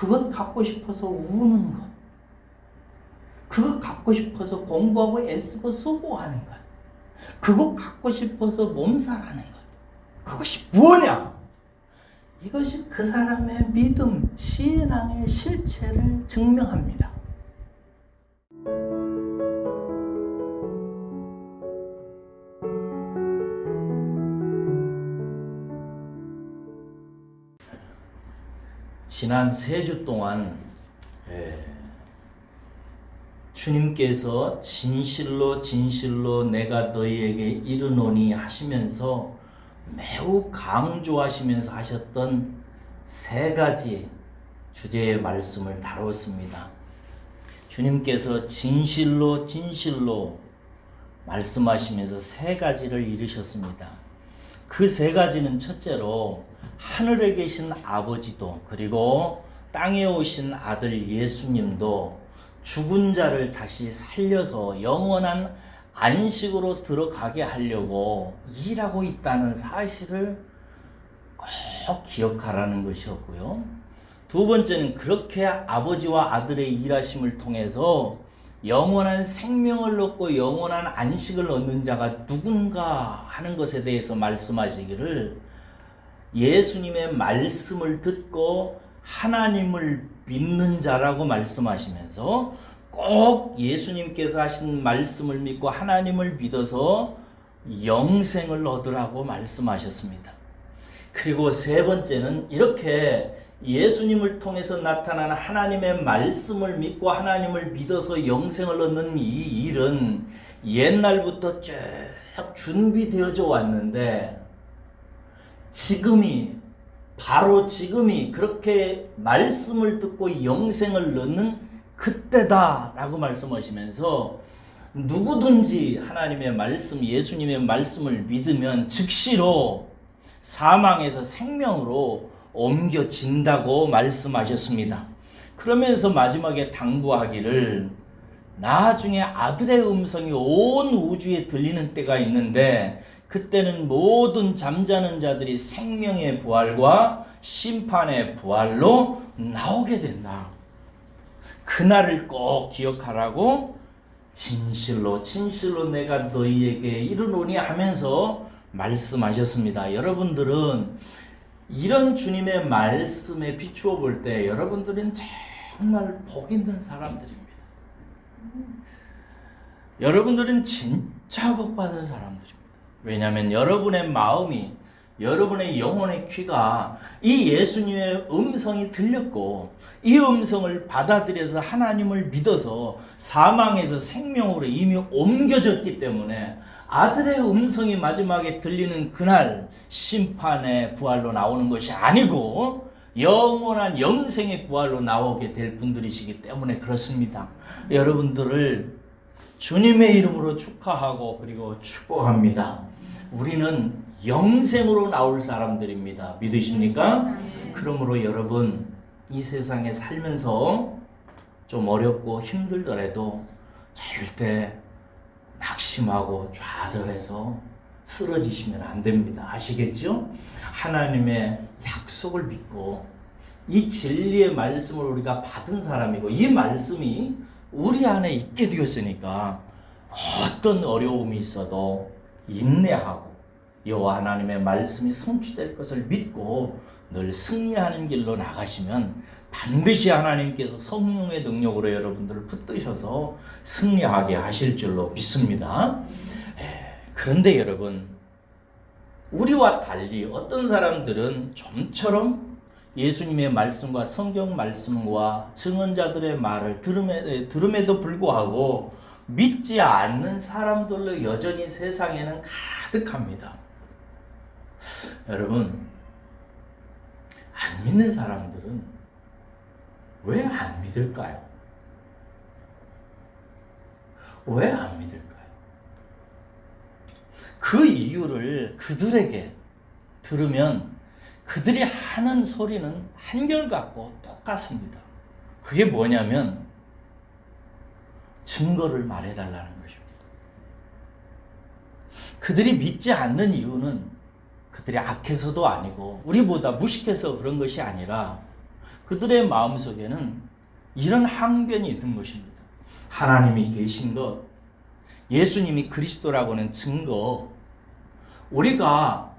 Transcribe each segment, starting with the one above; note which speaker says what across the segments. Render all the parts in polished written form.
Speaker 1: 그것 갖고 싶어서 우는 것. 그것 갖고 싶어서 공부하고 애쓰고 수고하는 것. 그것 갖고 싶어서 몸살하는 것. 그것이 뭐냐? 이것이 그 사람의 믿음, 신앙의 실체를 증명합니다. 지난 3주 동안 주님께서 진실로 진실로 내가 너희에게 이르노니 하시면서 매우 강조하시면서 하셨던 3가지 주제의 말씀을 다루었습니다. 주님께서 진실로 진실로 말씀하시면서 3가지를 이루셨습니다. 그 3가지는 첫째로 하늘에 계신 아버지도 그리고 땅에 오신 아들 예수님도 죽은 자를 다시 살려서 영원한 안식으로 들어가게 하려고 일하고 있다는 사실을 꼭 기억하라는 것이었고요. 두 번째는 그렇게 아버지와 아들의 일하심을 통해서 영원한 생명을 얻고 영원한 안식을 얻는 자가 누군가 하는 것에 대해서 말씀하시기를 예수님의 말씀을 듣고 하나님을 믿는 자라고 말씀하시면서 꼭 예수님께서 하신 말씀을 믿고 하나님을 믿어서 영생을 얻으라고 말씀하셨습니다. 그리고 3번째는 이렇게 예수님을 통해서 나타나는 하나님의 말씀을 믿고 하나님을 믿어서 영생을 얻는 이 일은 옛날부터 쭉 준비되어져 왔는데 바로 지금이 그렇게 말씀을 듣고 영생을 얻는 그때다라고 말씀하시면서 누구든지 하나님의 말씀, 예수님의 말씀을 믿으면 즉시로 사망에서 생명으로 옮겨진다고 말씀하셨습니다. 그러면서 마지막에 당부하기를 나중에 아들의 음성이 온 우주에 들리는 때가 있는데 그때는 모든 잠자는 자들이 생명의 부활과 심판의 부활로 나오게 된다. 그날을 꼭 기억하라고 진실로 진실로 내가 너희에게 이르노니 하면서 말씀하셨습니다. 여러분들은 이런 주님의 말씀에 비추어 볼 때 여러분들은 정말 복 있는 사람들입니다. 여러분들은 진짜 복 받은 사람들입니다. 왜냐하면 여러분의 마음이 여러분의 영혼의 귀가 이 예수님의 음성이 들렸고 이 음성을 받아들여서 하나님을 믿어서 사망에서 생명으로 이미 옮겨졌기 때문에 아들의 음성이 마지막에 들리는 그날 심판의 부활로 나오는 것이 아니고 영원한 영생의 부활로 나오게 될 분들이시기 때문에 그렇습니다. 여러분들을 주님의 이름으로 축하하고 그리고 축복합니다. 우리는 영생으로 나올 사람들입니다. 믿으십니까? 그러므로 여러분 이 세상에 살면서 좀 어렵고 힘들더라도 절대 낙심하고 좌절해서 쓰러지시면 안 됩니다. 아시겠죠? 하나님의 약속을 믿고 이 진리의 말씀을 우리가 받은 사람이고 이 말씀이 우리 안에 있게 되었으니까 어떤 어려움이 있어도 인내하고 여호와 하나님의 말씀이 성취될 것을 믿고 늘 승리하는 길로 나가시면 반드시 하나님께서 성령의 능력으로 여러분들을 붙드셔서 승리하게 하실 줄로 믿습니다. 그런데 여러분, 우리와 달리 어떤 사람들은 좀처럼 예수님의 말씀과 성경 말씀과 증언자들의 말을 들음에도 불구하고 믿지 않는 사람들로 여전히 세상에는 가득합니다. 여러분, 안 믿는 사람들은 왜 안 믿을까요? 왜 안 믿을까요? 그 이유를 그들에게 들으면 그들이 하는 소리는 한결같고 똑같습니다. 그게 뭐냐면 증거를 말해달라는 것입니다. 그들이 믿지 않는 이유는 그들이 악해서도 아니고 우리보다 무식해서 그런 것이 아니라 그들의 마음속에는 이런 항변이 있는 것입니다. 하나님이 계신 것, 예수님이 그리스도라고 하는 증거, 우리가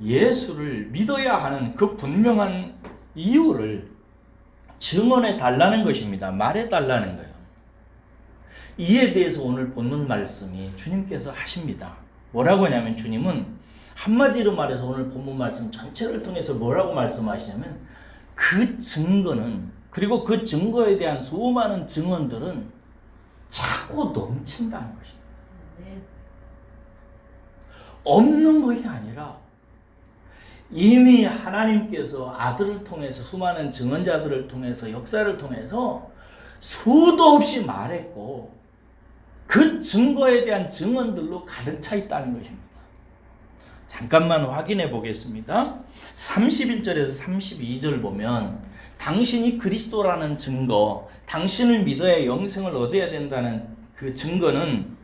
Speaker 1: 예수를 믿어야 하는 그 분명한 이유를 증언해 달라는 것입니다. 말해 달라는 거예요. 이에 대해서 오늘 본문 말씀이 주님께서 하십니다. 뭐라고 하냐면 주님은 한마디로 말해서 오늘 본문 말씀 전체를 통해서 뭐라고 말씀하시냐면 그 증거는, 그리고 그 증거에 대한 수많은 증언들은 차고 넘친다는 것입니다. 없는 것이 아니라 이미 하나님께서 아들을 통해서, 수많은 증언자들을 통해서, 역사를 통해서 수도 없이 말했고 그 증거에 대한 증언들로 가득 차 있다는 것입니다. 잠깐만 확인해 보겠습니다. 31절에서 32절 보면 당신이 그리스도라는 증거, 당신을 믿어야 영생을 얻어야 된다는 그 증거는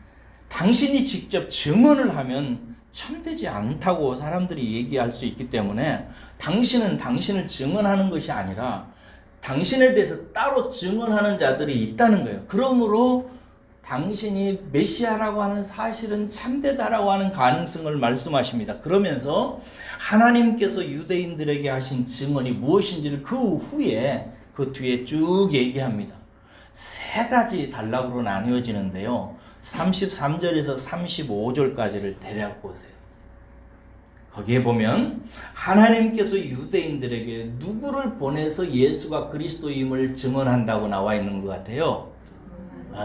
Speaker 1: 당신이 직접 증언을 하면 참되지 않다고 사람들이 얘기할 수 있기 때문에 당신은 당신을 증언하는 것이 아니라 당신에 대해서 따로 증언하는 자들이 있다는 거예요. 그러므로 당신이 메시아라고 하는 사실은 참되다라고 하는 가능성을 말씀하십니다. 그러면서 하나님께서 유대인들에게 하신 증언이 무엇인지를 그 후에, 그 뒤에 쭉 얘기합니다. 세 가지 단락으로 나뉘어지는데요. 33절에서 35절까지를 대략 보세요. 거기에 보면 하나님께서 유대인들에게 누구를 보내서 예수가 그리스도임을 증언한다고 나와 있는 것 같아요.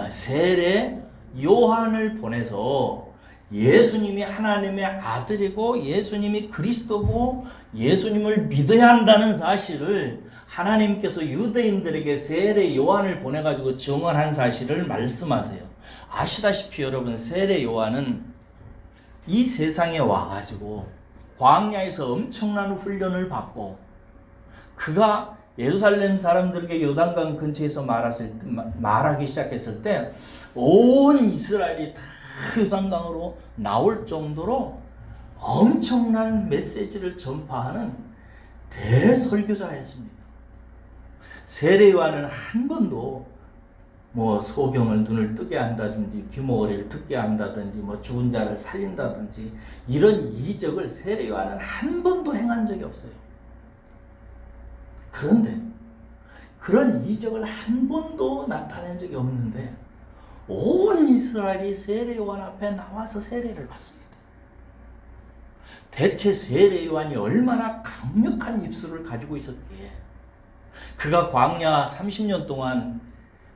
Speaker 1: 세례 요한을 보내서 예수님이 하나님의 아들이고 예수님이 그리스도고 예수님을 믿어야 한다는 사실을 하나님께서 유대인들에게 세례 요한을 보내가지고 증언한 사실을 말씀하세요. 아시다시피 여러분, 세례 요한은 이 세상에 와가지고 광야에서 엄청난 훈련을 받고 그가 예루살렘 사람들에게 요단강 근처에서 말하기 시작했을 때 온 이스라엘이 다 요단강으로 나올 정도로 엄청난 메시지를 전파하는 대설교자였습니다. 세례 요한은 한 번도 소경을 눈을 뜨게 한다든지 귀머거리를 듣게 한다든지 죽은 자를 살린다든지 이런 이적을 세례 요한은 한 번도 행한 적이 없어요. 그런데 그런 이적을 한 번도 나타낸 적이 없는데 온 이스라엘이 세례 요한 앞에 나와서 세례를 받습니다. 대체 세례 요한이 얼마나 강력한 입술을 가지고 있었기에 그가 광야 30년 동안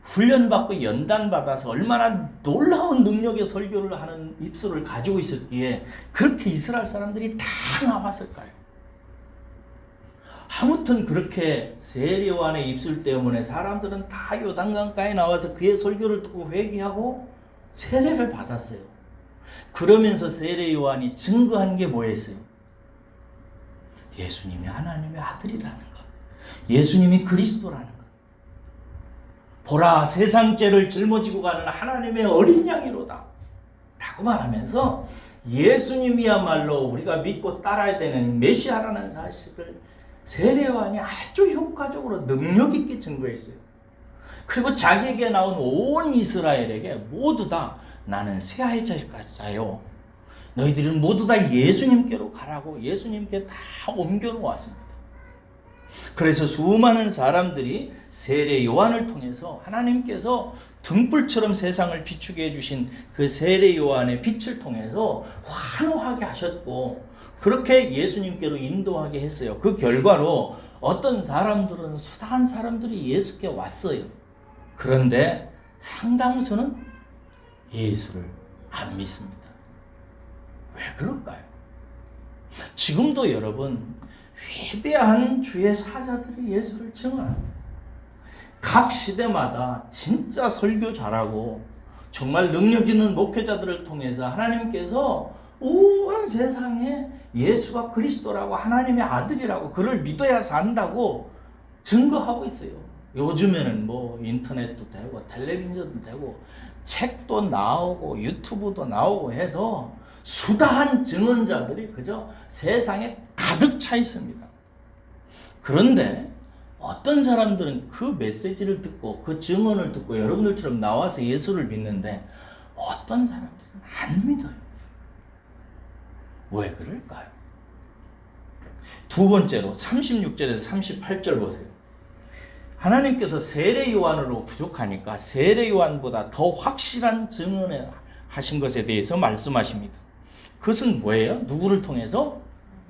Speaker 1: 훈련받고 연단받아서 얼마나 놀라운 능력의 설교를 하는 입술을 가지고 있었기에 그렇게 이스라엘 사람들이 다 나왔을까요? 아무튼 그렇게 세례 요한의 입술 때문에 사람들은 다 요단강가에 나와서 그의 설교를 듣고 회개하고 세례를 받았어요. 그러면서 세례 요한이 증거한 게 뭐였어요? 예수님이 하나님의 아들이라는 것, 예수님이 그리스도라는 것. 보라, 세상 죄를 짊어지고 가는 하나님의 어린 양이로다 라고 말하면서 예수님이야말로 우리가 믿고 따라야 되는 메시아라는 사실을 세례 요한이 아주 효과적으로 능력 있게 증거했어요. 그리고 자기에게 나온 온 이스라엘에게 모두 다 나는 쇠하의 자요, 너희들은 모두 다 예수님께로 가라고 예수님께 다 옮겨놓았습니다. 그래서 수많은 사람들이 세례 요한을 통해서 하나님께서 등불처럼 세상을 비추게 해주신 그 세례 요한의 빛을 통해서 환호하게 하셨고 그렇게 예수님께로 인도하게 했어요. 그 결과로 어떤 사람들은 수다한 사람들이 예수께 왔어요. 그런데 상당수는 예수를 안 믿습니다. 왜 그럴까요? 지금도 여러분 위대한 주의 사자들이 예수를 증언합니다. 각 시대마다 진짜 설교 잘하고 정말 능력 있는 목회자들을 통해서 하나님께서 온 세상에 예수가 그리스도라고 하나님의 아들이라고 그를 믿어야 산다고 증거하고 있어요. 요즘에는 인터넷도 되고 텔레비전도 되고 책도 나오고 유튜브도 나오고 해서 수다한 증언자들이 그저 세상에 가득 차 있습니다. 그런데 어떤 사람들은 그 메시지를 듣고 그 증언을 듣고 여러분들처럼 나와서 예수를 믿는데 어떤 사람들은 안 믿어요. 왜 그럴까요? 두 번째로 36절에서 38절 보세요. 하나님께서 세례 요한으로 부족하니까 세례 요한보다 더 확실한 증언을 하신 것에 대해서 말씀하십니다. 그것은 뭐예요? 누구를 통해서?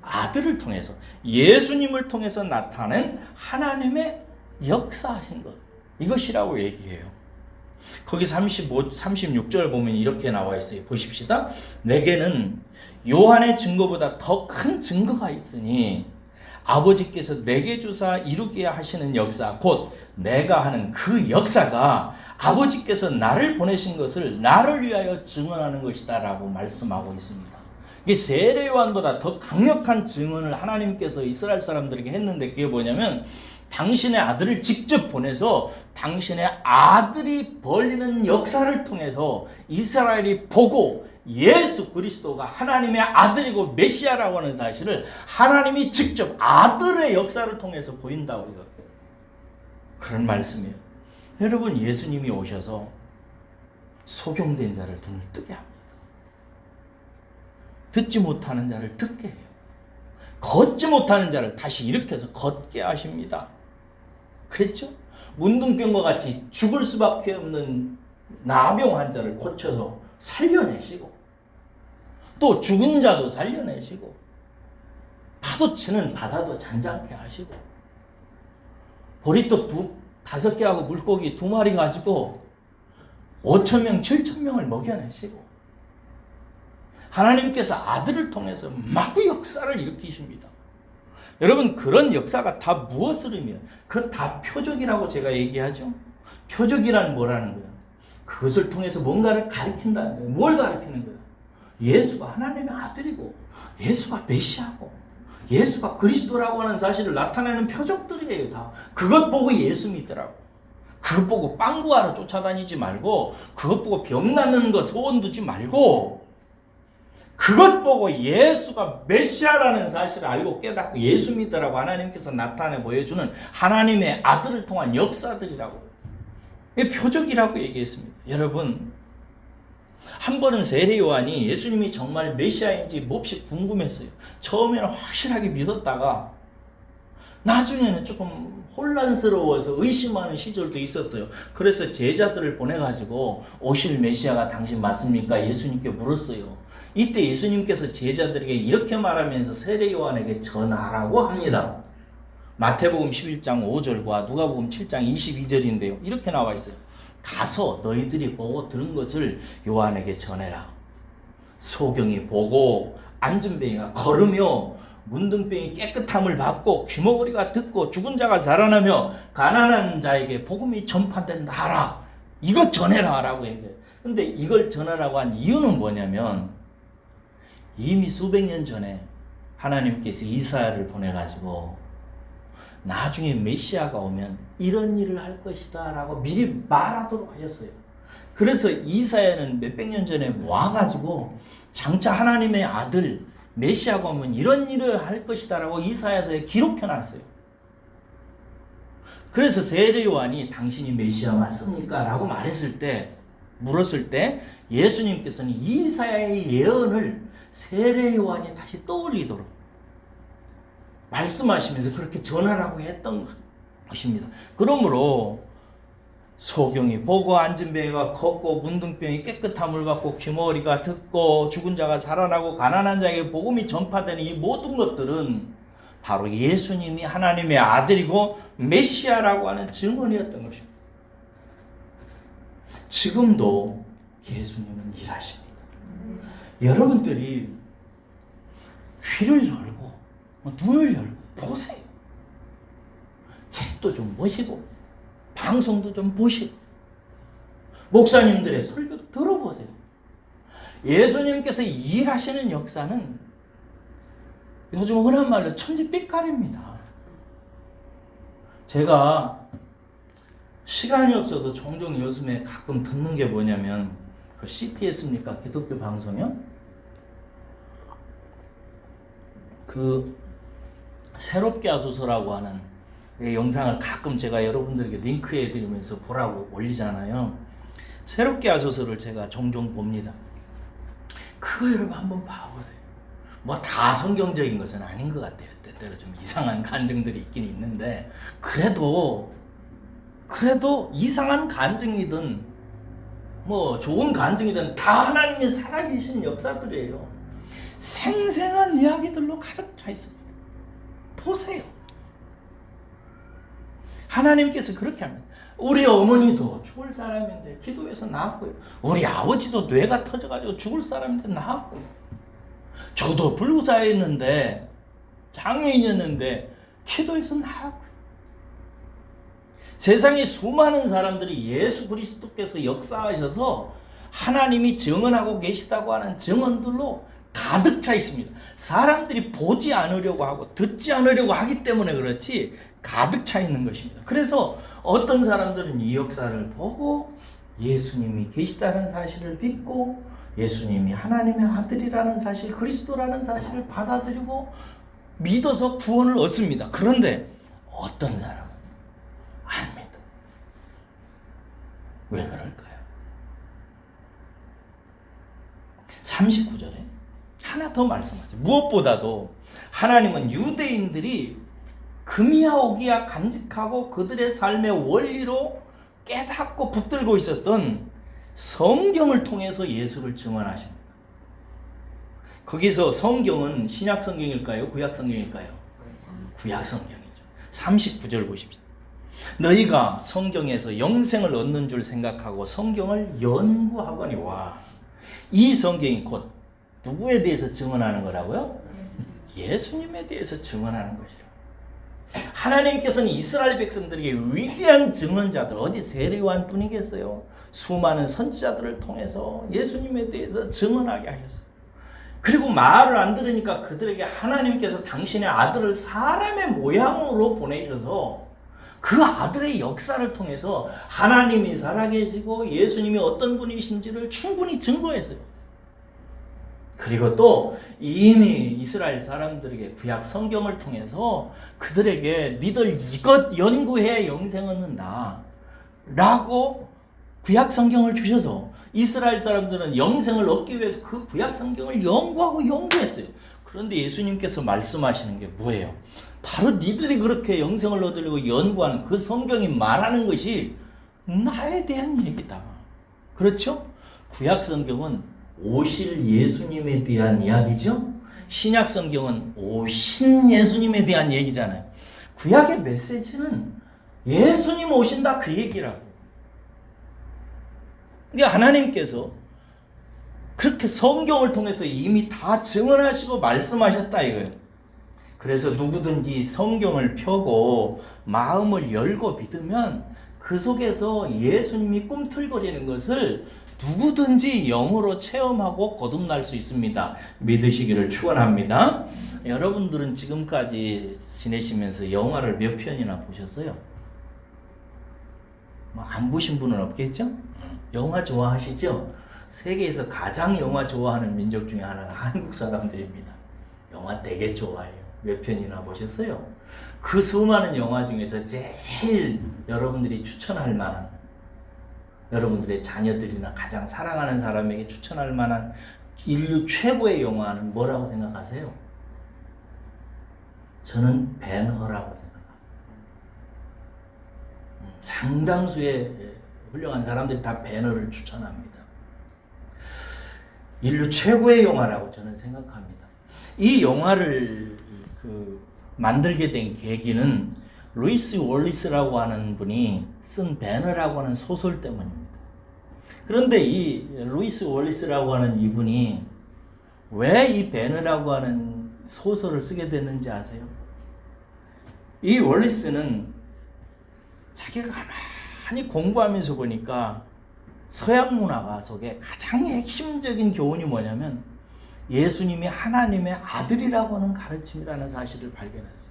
Speaker 1: 아들을 통해서, 예수님을 통해서 나타낸 하나님의 역사하신 것, 이것이라고 얘기해요. 거기 36절 보면 이렇게 나와 있어요. 보십시다. 내게는 요한의 증거보다 더 큰 증거가 있으니 아버지께서 내게 주사 이루게 하시는 역사, 곧 내가 하는 그 역사가 아버지께서 나를 보내신 것을 나를 위하여 증언하는 것이다 라고 말씀하고 있습니다. 이게 세례 요한보다 더 강력한 증언을 하나님께서 이스라엘 사람들에게 했는데, 그게 뭐냐면 당신의 아들을 직접 보내서 당신의 아들이 벌이는 역사를 통해서 이스라엘이 보고 예수 그리스도가 하나님의 아들이고 메시아라고 하는 사실을 하나님이 직접 아들의 역사를 통해서 보인다고 이거. 그런 말씀이에요. 여러분, 예수님이 오셔서 소경된 자를 눈을 뜨게 합니다. 듣지 못하는 자를 듣게 해요. 걷지 못하는 자를 다시 일으켜서 걷게 하십니다. 그랬죠? 문둥병과 같이 죽을 수밖에 없는 나병 환자를 고쳐서 살려내시고, 또 죽은 자도 살려내시고, 파도 치는 바다도 잔잔케 하시고, 보리떡 5개하고 물고기 2마리 가지고 5,000명, 7,000명을 먹여내시고, 하나님께서 아들을 통해서 마구 역사를 일으키십니다. 여러분, 그런 역사가 다 무엇을 의미해요? 그건 다 표적이라고 제가 얘기하죠. 표적이란 뭐라는 거예요? 그것을 통해서 뭔가를 가르친다는 거예요. 뭘 가르치는 거예요? 예수가 하나님의 아들이고, 예수가 메시아고, 예수가 그리스도라고 하는 사실을 나타내는 표적들이에요. 다 그것 보고 예수 믿더라고. 그것 보고 빵 구하러 쫓아다니지 말고, 그것 보고 병 낫는 거 소원 두지 말고, 그것 보고 예수가 메시아라는 사실을 알고 깨닫고 예수 믿으라고 하나님께서 나타내 보여주는 하나님의 아들을 통한 역사들이라고, 표적이라고 얘기했습니다. 여러분, 한 번은 세례 요한이 예수님이 정말 메시아인지 몹시 궁금했어요. 처음에는 확실하게 믿었다가 나중에는 조금 혼란스러워서 의심하는 시절도 있었어요. 그래서 제자들을 보내가지고 오실 메시아가 당신 맞습니까? 예수님께 물었어요. 이때 예수님께서 제자들에게 이렇게 말하면서 세례 요한에게 전하라고 합니다. 마태복음 11장 5절과 누가복음 7장 22절인데요. 이렇게 나와 있어요. 가서 너희들이 보고 들은 것을 요한에게 전해라. 소경이 보고 앉은 병이가 걸으며 문둥병이 깨끗함을 받고 귀머거리가 듣고 죽은 자가 자라나며 가난한 자에게 복음이 전파된다 하라. 이것 전해라 라고 얘기해요. 근데 이걸 전하라고 한 이유는 뭐냐면, 이미 수백 년 전에 하나님께서 이사야를 보내가지고 나중에 메시아가 오면 이런 일을 할 것이다 라고 미리 말하도록 하셨어요. 그래서 이사야는 몇백 년 전에 와가지고 장차 하나님의 아들 메시아가 오면 이런 일을 할 것이다 라고 이사야서에 기록해놨어요. 그래서 세례 요한이 당신이 메시아 맞습니까? 라고 물었을 때 예수님께서는 이사야의 예언을 세례 요한이 다시 떠올리도록 말씀하시면서 그렇게 전하라고 했던 것입니다. 그러므로 소경이 보고 앉은 병이가 걷고 문둥병이 깨끗함을 받고 귀머거리가 듣고 죽은 자가 살아나고 가난한 자에게 복음이 전파되는 이 모든 것들은 바로 예수님이 하나님의 아들이고 메시아라고 하는 증언이었던 것입니다. 지금도 예수님은 일하십니다. 여러분들이 귀를 열고 눈을 열고 보세요. 책도 좀 보시고 방송도 좀 보시고 목사님들의 설교도 들어보세요. 예수님께서 일하시는 역사는 요즘 흔한 말로 천지빛깔입니다. 제가 시간이 없어도 종종 요즘에 가끔 듣는 게 뭐냐면 그 CTS입니까? 기독교 방송이요? 그 새롭게 하소서라고 하는 이 영상을 가끔 제가 여러분들에게 링크해 드리면서 보라고 올리잖아요. 새롭게 하소서를 제가 종종 봅니다. 그거 여러분 한번 봐보세요. 뭐 다 성경적인 것은 아닌 것 같아요. 때때로 좀 이상한 간증들이 있긴 있는데, 그래도 이상한 간증이든 뭐 좋은 간증이든 다 하나님이 살아계신 역사들이에요. 생생한 이야기들로 가득 차 있습니다. 보세요. 하나님께서 그렇게 합니다. 우리 어머니도 죽을 사람인데 기도해서 나았고요. 우리 아버지도 뇌가 터져가지고 죽을 사람인데 나았고요. 저도 불구사였는데, 장애인이었는데 기도해서 나았고요. 세상에 수많은 사람들이 예수 그리스도께서 역사하셔서 하나님이 증언하고 계시다고 하는 증언들로 가득 차 있습니다. 사람들이 보지 않으려고 하고 듣지 않으려고 하기 때문에 그렇지 가득 차 있는 것입니다. 그래서 어떤 사람들은 이 역사를 보고 예수님이 계시다는 사실을 믿고 예수님이 하나님의 아들이라는 사실, 그리스도라는 사실을 받아들이고 믿어서 구원을 얻습니다. 그런데 어떤 사람은 안 믿어. 왜 그럴까요? 39절에 하나 더 말씀하죠. 무엇보다도 하나님은 유대인들이 금이야 오기야 간직하고 그들의 삶의 원리로 깨닫고 붙들고 있었던 성경을 통해서 예수를 증언하십니다. 거기서 성경은 신약 성경일까요? 구약 성경일까요? 구약 성경이죠. 39절 보십시오. 너희가 성경에서 영생을 얻는 줄 생각하고 성경을 연구하거니와. 이 성경이 곧 누구에 대해서 증언하는 거라고요? 예수님에 대해서 증언하는 것이죠. 하나님께서는 이스라엘 백성들에게 위대한 증언자들, 어디 세례요한 뿐이겠어요? 수많은 선지자들을 통해서 예수님에 대해서 증언하게 하셨어요. 그리고 말을 안 들으니까 그들에게 하나님께서 당신의 아들을 사람의 모양으로 보내셔서 그 아들의 역사를 통해서 하나님이 살아계시고 예수님이 어떤 분이신지를 충분히 증거했어요. 그리고 또 이미 이스라엘 사람들에게 구약 성경을 통해서 그들에게 니들 이것 연구해 영생 얻는다 라고 구약 성경을 주셔서 이스라엘 사람들은 영생을 얻기 위해서 그 구약 성경을 연구하고 연구했어요. 그런데 예수님께서 말씀하시는 게 뭐예요? 바로 니들이 그렇게 영생을 얻으려고 연구하는 그 성경이 말하는 것이 나에 대한 얘기다. 그렇죠? 구약 성경은 오실 예수님에 대한 이야기죠. 신약 성경은 오신 예수님에 대한 얘기잖아요. 구약의 메시지는 예수님 오신다 그 얘기라고. 그러니까 하나님께서 그렇게 성경을 통해서 이미 다 증언하시고 말씀하셨다 이거예요. 그래서 누구든지 성경을 펴고 마음을 열고 믿으면 그 속에서 예수님이 꿈틀거리는 것을 누구든지 영으로 체험하고 거듭날 수 있습니다. 믿으시기를 축원합니다. 여러분들은 지금까지 지내시면서 영화를 몇 편이나 보셨어요? 안 보신 분은 없겠죠? 영화 좋아하시죠? 세계에서 가장 영화 좋아하는 민족 중에 하나가 한국 사람들입니다. 영화 되게 좋아해요. 몇 편이나 보셨어요? 그 수많은 영화 중에서 제일 여러분들이 추천할 만한, 여러분들의 자녀들이나 가장 사랑하는 사람에게 추천할 만한 인류 최고의 영화는 뭐라고 생각하세요? 저는 벤허라고 생각합니다. 상당수의 훌륭한 사람들이 다 벤허를 추천합니다. 인류 최고의 영화라고 저는 생각합니다. 이 영화를 만들게 된 계기는 루이스 월리스라고 하는 분이 쓴 배너라고 하는 소설 때문입니다. 그런데 이 루이스 월리스라고 하는 이분이 왜 이 배너라고 하는 소설을 쓰게 됐는지 아세요? 이 월리스는 자기가 가만히 공부하면서 보니까 서양 문화가 속에 가장 핵심적인 교훈이 뭐냐면 예수님이 하나님의 아들이라고 하는 가르침이라는 사실을 발견했어요.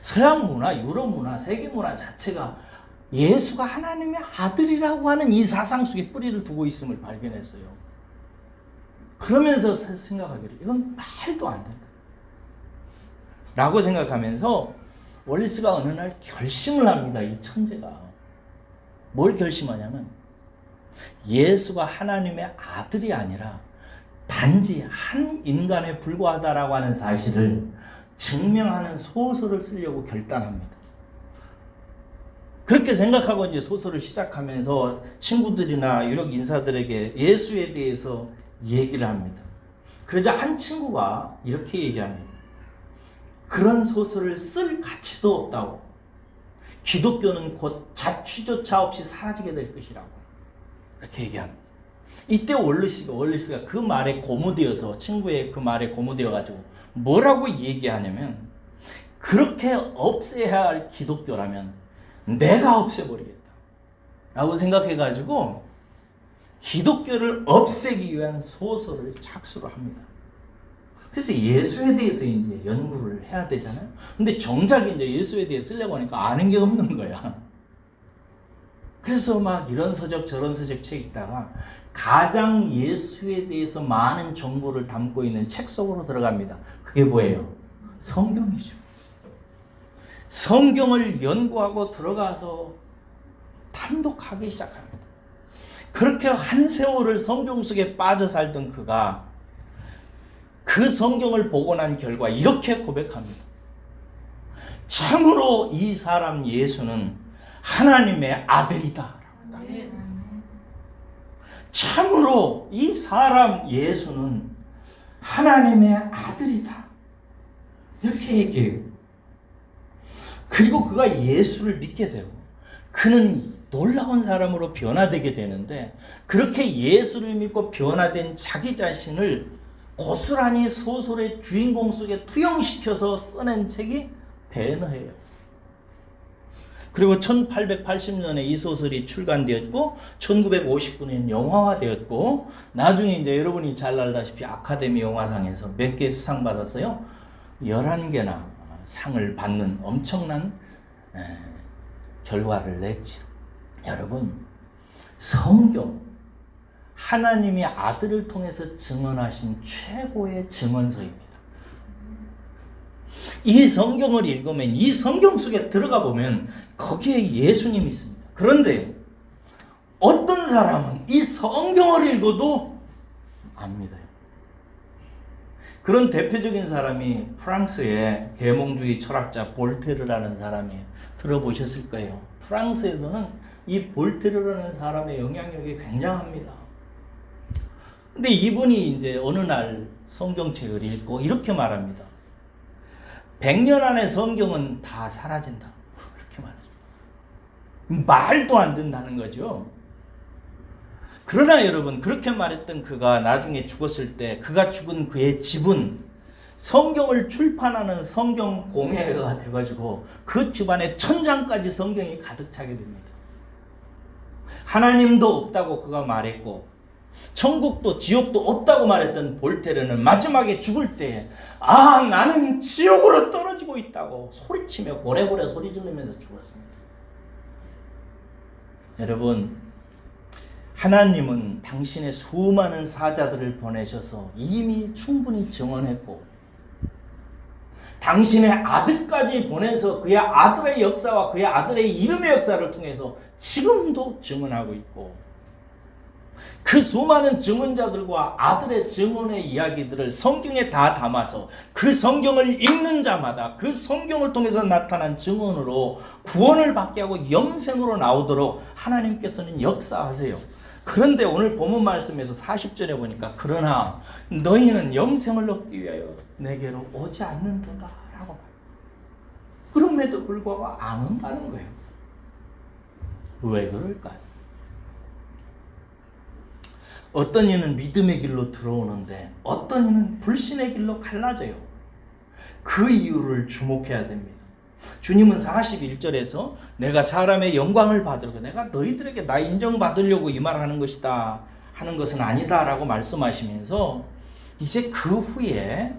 Speaker 1: 서양 문화, 유럽 문화, 세계 문화 자체가 예수가 하나님의 아들이라고 하는 이 사상 속에 뿌리를 두고 있음을 발견했어요. 그러면서 생각하기를 이건 말도 안 된다 라고 생각하면서 월리스가 어느 날 결심을 합니다. 이 천재가. 뭘 결심하냐면 예수가 하나님의 아들이 아니라 단지 한 인간에 불과하다라고 하는 사실을 증명하는 소설을 쓰려고 결단합니다. 그렇게 생각하고 이제 소설을 시작하면서 친구들이나 유력 인사들에게 예수에 대해서 얘기를 합니다. 그러자 한 친구가 이렇게 얘기합니다. 그런 소설을 쓸 가치도 없다고. 기독교는 곧 자취조차 없이 사라지게 될 것이라고. 이렇게 얘기합니다. 이때 월리스가 그 말에 고무되어서, 친구의 그 말에 고무되어가지고 뭐라고 얘기하냐면, 그렇게 없애야 할 기독교라면 내가 없애버리겠다 라고 생각해가지고 기독교를 없애기 위한 소설을 착수를 합니다. 그래서 예수에 대해서 이제 연구를 해야 되잖아요. 근데 정작 이제 예수에 대해 쓰려고 하니까 아는 게 없는 거야. 그래서 막 이런 서적 저런 서적 책 읽다가 가장 예수에 대해서 많은 정보를 담고 있는 책 속으로 들어갑니다. 그게 뭐예요? 성경이죠. 성경을 연구하고 들어가서 탐독하기 시작합니다. 그렇게 한 세월을 성경 속에 빠져 살던 그가 그 성경을 보고 난 결과 이렇게 고백합니다. 참으로 이 사람 예수는 하나님의 아들이다. 참으로 이 사람 예수는 하나님의 아들이다. 이렇게 얘기해요. 그리고 그가 예수를 믿게 되고 그는 놀라운 사람으로 변화되게 되는데, 그렇게 예수를 믿고 변화된 자기 자신을 고스란히 소설의 주인공 속에 투영시켜서 써낸 책이 배너예요. 그리고 1880년에 이 소설이 출간되었고 1959년 영화화되었고, 나중에 이제 여러분이 잘 알다시피 아카데미 영화상에서 몇 개 수상 받았어요. 11개나 상을 받는 엄청난 결과를 냈죠. 여러분, 성경, 하나님이 아들을 통해서 증언하신 최고의 증언서입니다. 이 성경을 읽으면, 이 성경 속에 들어가 보면 거기에 예수님이 있습니다. 그런데 어떤 사람은 이 성경을 읽어도 안 믿어요. 그런 대표적인 사람이 프랑스의 계몽주의 철학자 볼테르라는 사람이에요. 들어보셨을 거예요. 프랑스에서는 이 볼테르라는 사람의 영향력이 굉장합니다. 근데 이분이 이제 어느 날 성경책을 읽고 이렇게 말합니다. 100년 안에 성경은 다 사라진다. 그렇게 말하죠. 말도 안 된다는 거죠. 그러나 여러분, 그렇게 말했던 그가 나중에 죽었을 때, 그가 죽은 그의 집은 성경을 출판하는 성경 공회가 돼가지고 그 집안에 천장까지 성경이 가득 차게 됩니다. 하나님도 없다고 그가 말했고 천국도 지옥도 없다고 말했던 볼테르는 마지막에 죽을 때 나는 지옥으로 떨어지고 있다고 소리치며 고래고래 소리 지르면서 죽었습니다. 여러분, 하나님은 당신의 수많은 사자들을 보내셔서 이미 충분히 증언했고, 당신의 아들까지 보내서 그의 아들의 역사와 그의 아들의 이름의 역사를 통해서 지금도 증언하고 있고, 그 수많은 증언자들과 아들의 증언의 이야기들을 성경에 다 담아서 그 성경을 읽는 자마다 그 성경을 통해서 나타난 증언으로 구원을 받게 하고 영생으로 나오도록 하나님께서는 역사하세요. 그런데 오늘 본문 말씀에서 40절에 보니까 그러나 너희는 영생을 얻기 위하여 내게로 오지 않는도다 라고 말해요. 그럼에도 불구하고 안 온다는 거예요. 왜 그럴까요? 어떤 이는 믿음의 길로 들어오는데 어떤 이는 불신의 길로 갈라져요. 그 이유를 주목해야 됩니다. 주님은 41절에서 내가 사람의 영광을 받으려고, 내가 너희들에게 나 인정받으려고 이 말을 하는 것이다 하는 것은 아니다 라고 말씀하시면서 이제 그 후에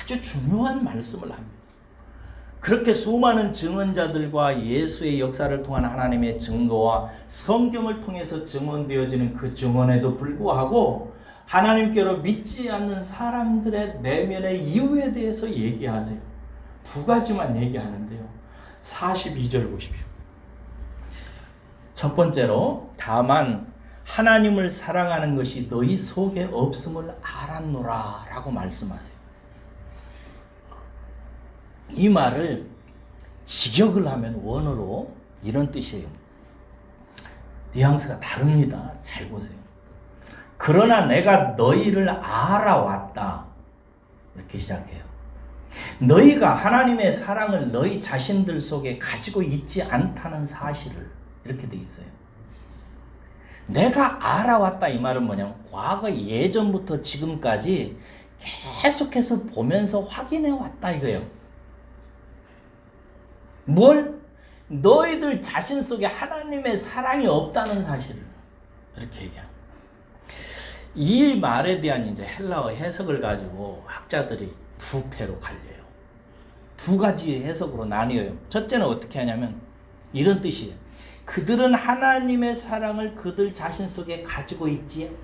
Speaker 1: 아주 중요한 말씀을 합니다. 그렇게 수많은 증언자들과 예수의 역사를 통한 하나님의 증거와 성경을 통해서 증언되어지는 그 증언에도 불구하고 하나님께로 믿지 않는 사람들의 내면의 이유에 대해서 얘기하세요. 두 가지만 얘기하는데요. 42절 보십시오. 첫 번째로 다만 하나님을 사랑하는 것이 너희 속에 없음을 알았노라 라고 말씀하세요. 이 말을 직역을 하면 원어로 이런 뜻이에요. 뉘앙스가 다릅니다. 잘 보세요. 그러나 내가 너희를 알아왔다. 이렇게 시작해요. 너희가 하나님의 사랑을 너희 자신들 속에 가지고 있지 않다는 사실을, 이렇게 돼 있어요. 내가 알아왔다 이 말은 뭐냐면 과거 예전부터 지금까지 계속해서 보면서 확인해 왔다 이거예요. 뭘? 너희들 자신 속에 하나님의 사랑이 없다는 사실을 이렇게 얘기합니다. 이 말에 대한 이제 헬라어 해석을 가지고 학자들이 두 패로 갈려요. 두 가지의 해석으로 나뉘어요. 첫째는 어떻게 하냐면 이런 뜻이에요. 그들은 하나님의 사랑을 그들 자신 속에 가지고 있지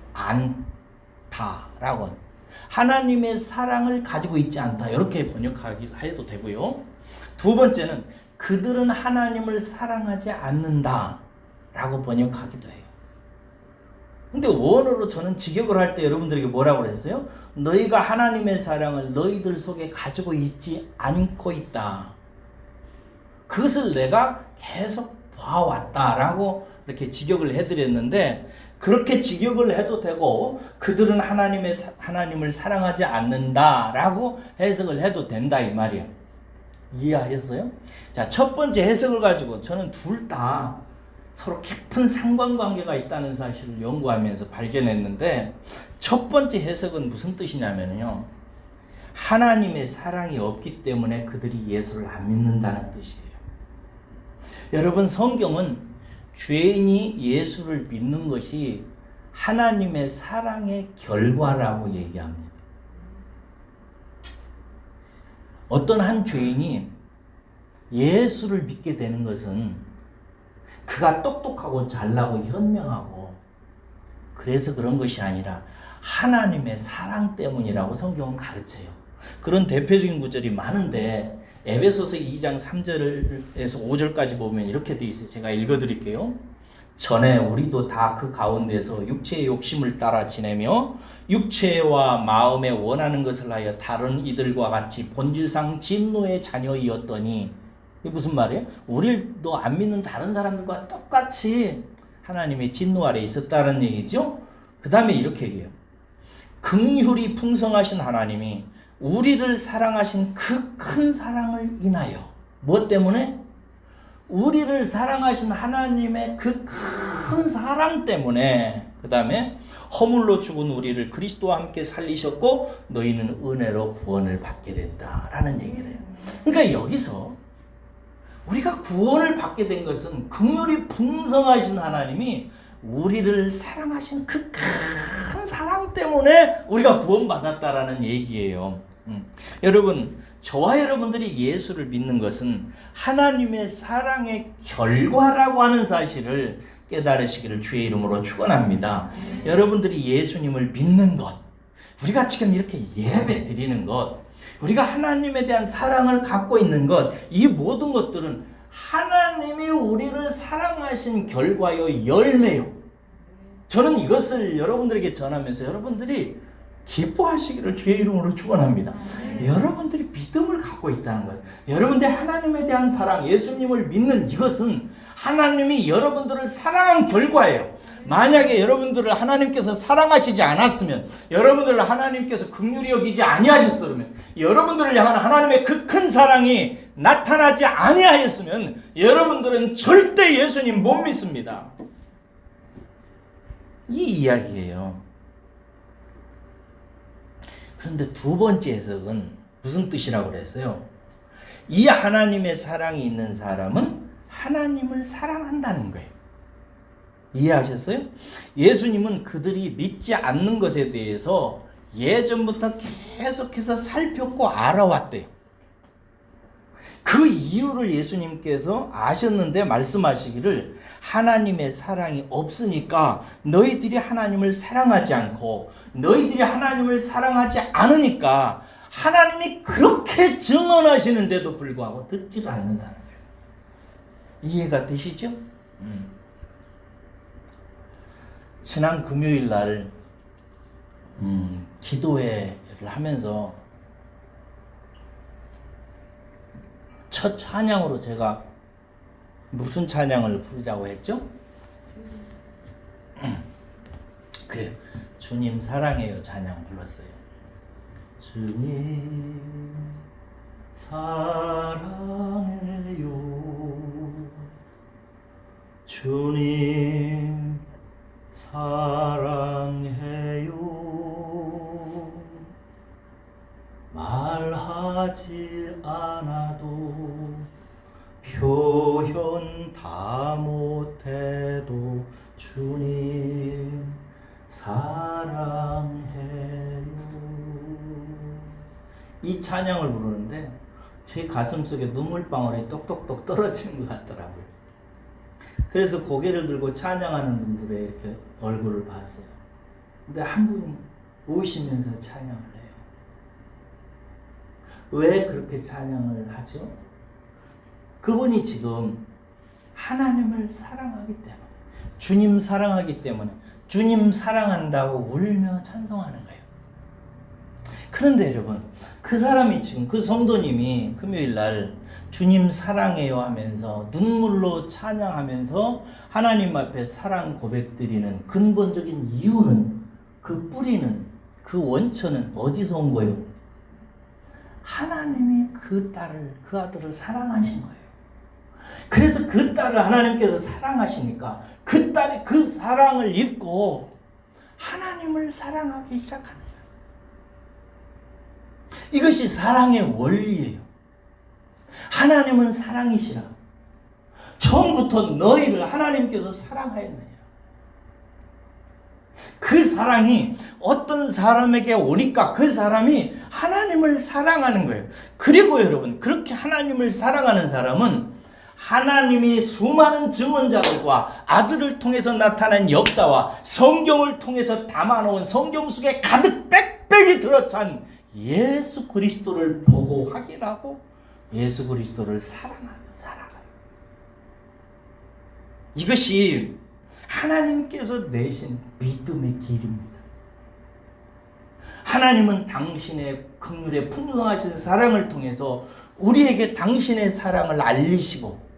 Speaker 1: 않다라고, 하나님의 사랑을 가지고 있지 않다 이렇게 번역해도 되고요. 두 번째는 그들은 하나님을 사랑하지 않는다 라고 번역하기도 해요. 근데 원어로 저는 직역을 할 때 여러분들에게 뭐라고 그랬어요? 너희가 하나님의 사랑을 너희들 속에 가지고 있지 않고 있다. 그것을 내가 계속 봐왔다라고 이렇게 직역을 해드렸는데, 그렇게 직역을 해도 되고 그들은 하나님을 사랑하지 않는다라고 해석을 해도 된다 이 말이에요. 이해하셨어요? 자, 첫 번째 해석을 가지고 저는 둘 다 서로 깊은 상관관계가 있다는 사실을 연구하면서 발견했는데, 첫 번째 해석은 무슨 뜻이냐면요, 하나님의 사랑이 없기 때문에 그들이 예수를 안 믿는다는 뜻이에요. 여러분, 성경은 죄인이 예수를 믿는 것이 하나님의 사랑의 결과라고 얘기합니다. 어떤 한 죄인이 예수를 믿게 되는 것은 그가 똑똑하고 잘나고 현명하고 그래서 그런 것이 아니라 하나님의 사랑 때문이라고 성경은 가르쳐요. 그런 대표적인 구절이 많은데 에베소서 2장 3절에서 5절까지 보면 이렇게 되어 있어요. 제가 읽어드릴게요. 전에 우리도 다 그 가운데서 육체의 욕심을 따라 지내며 육체와 마음에 원하는 것을 하여 다른 이들과 같이 본질상 진노의 자녀이었더니, 이게 무슨 말이에요? 우리도 안 믿는 다른 사람들과 똑같이 하나님의 진노 아래 있었다는 얘기죠. 그 다음에 이렇게 얘기해요. 긍휼이 풍성하신 하나님이 우리를 사랑하신 그 큰 사랑을 인하여, 뭐 때문에? 우리를 사랑하신 하나님의 그 큰 사랑 때문에, 그 다음에 허물로 죽은 우리를 그리스도와 함께 살리셨고 너희는 은혜로 구원을 받게 됐다라는 얘기를 해요. 그러니까 여기서 우리가 구원을 받게 된 것은 긍휼이 풍성하신 하나님이 우리를 사랑하신 그 큰 사랑 때문에 우리가 구원받았다라는 얘기예요. 여러분, 저와 여러분들이 예수를 믿는 것은 하나님의 사랑의 결과라고 하는 사실을 깨달으시기를 주의 이름으로 축원합니다. 여러분들이 예수님을 믿는 것, 우리가 지금 이렇게 예배 드리는 것, 우리가 하나님에 대한 사랑을 갖고 있는 것, 이 모든 것들은 하나님이 우리를 사랑하신 결과요, 열매요. 저는 이것을 여러분들에게 전하면서 여러분들이 기뻐하시기를 주의 이름으로 축원합니다. 여러분들이 믿음을 갖고 있다는 것, 여러분들이 하나님에 대한 사랑, 예수님을 믿는 이것은 하나님이 여러분들을 사랑한 결과예요. 만약에 여러분들을 하나님께서 사랑하시지 않았으면, 여러분들을 하나님께서 긍휼히 여기지 아니하셨으면, 여러분들을 향한 하나님의 그 큰 사랑이 나타나지 아니하였으면 여러분들은 절대 예수님 못 믿습니다. 이 이야기예요. 그런데 두 번째 해석은 무슨 뜻이라고 그랬어요? 이 하나님의 사랑이 있는 사람은 하나님을 사랑한다는 거예요. 이해하셨어요? 예수님은 그들이 믿지 않는 것에 대해서 예전부터 계속해서 살폈고 알아왔대요. 그 이유를 예수님께서 아셨는데 말씀하시기를, 하나님의 사랑이 없으니까 너희들이 하나님을 사랑하지 않고 너희들이 하나님을 사랑하지 않으니까 하나님이 그렇게 증언하시는데도 불구하고 듣지를 않는다는 거예요. 이해가 되시죠? 지난 금요일 날 기도회를 하면서 첫 찬양으로 제가 무슨 찬양을 부르자고 했죠? 그래요. 주님 사랑해요 찬양 불렀어요. 주님 사랑해요. 주님 사랑해요. 말하지 않아도 표현 다 못해도 주님 사랑해요. 이 찬양을 부르는데 제 가슴속에 눈물방울이 똑똑똑 떨어지는 것 같더라고요. 그래서 고개를 들고 찬양하는 분들의 이렇게 얼굴을 봤어요. 근데 한 분이 오시면서 찬양을 해요. 왜 그렇게 찬양을 하죠? 그분이 지금 하나님을 사랑하기 때문에, 주님 사랑하기 때문에, 주님 사랑한다고 울며 찬송하는 거예요. 그런데 여러분, 그 사람이 지금, 그 성도님이 금요일 날 주님 사랑해요 하면서 눈물로 찬양하면서 하나님 앞에 사랑 고백드리는 근본적인 이유는, 그 뿌리는, 그 원천은 어디서 온 거예요? 하나님이 그 딸을, 그 아들을 사랑하신 거예요. 그래서 그 딸을 하나님께서 사랑하시니까 그 딸이 그 사랑을 입고 하나님을 사랑하기 시작하는 거예요. 이것이 사랑의 원리예요. 하나님은 사랑이시라. 처음부터 너희를 하나님께서 사랑하였느냐. 그 사랑이 어떤 사람에게 오니까 그 사람이 하나님을 사랑하는 거예요. 그리고 여러분, 그렇게 하나님을 사랑하는 사람은 하나님이 수많은 증언자들과 아들을 통해서 나타난 역사와 성경을 통해서 담아놓은 성경 속에 가득 빽빽이 들어찬 예수 그리스도를 보고 확인하고 예수 그리스도를 사랑하며 살아가요. 이것이 하나님께서 내신 믿음의 길입니다. 하나님은 당신의 긍휼에 풍성하신 사랑을 통해서 우리에게 당신의 사랑을 알리시고,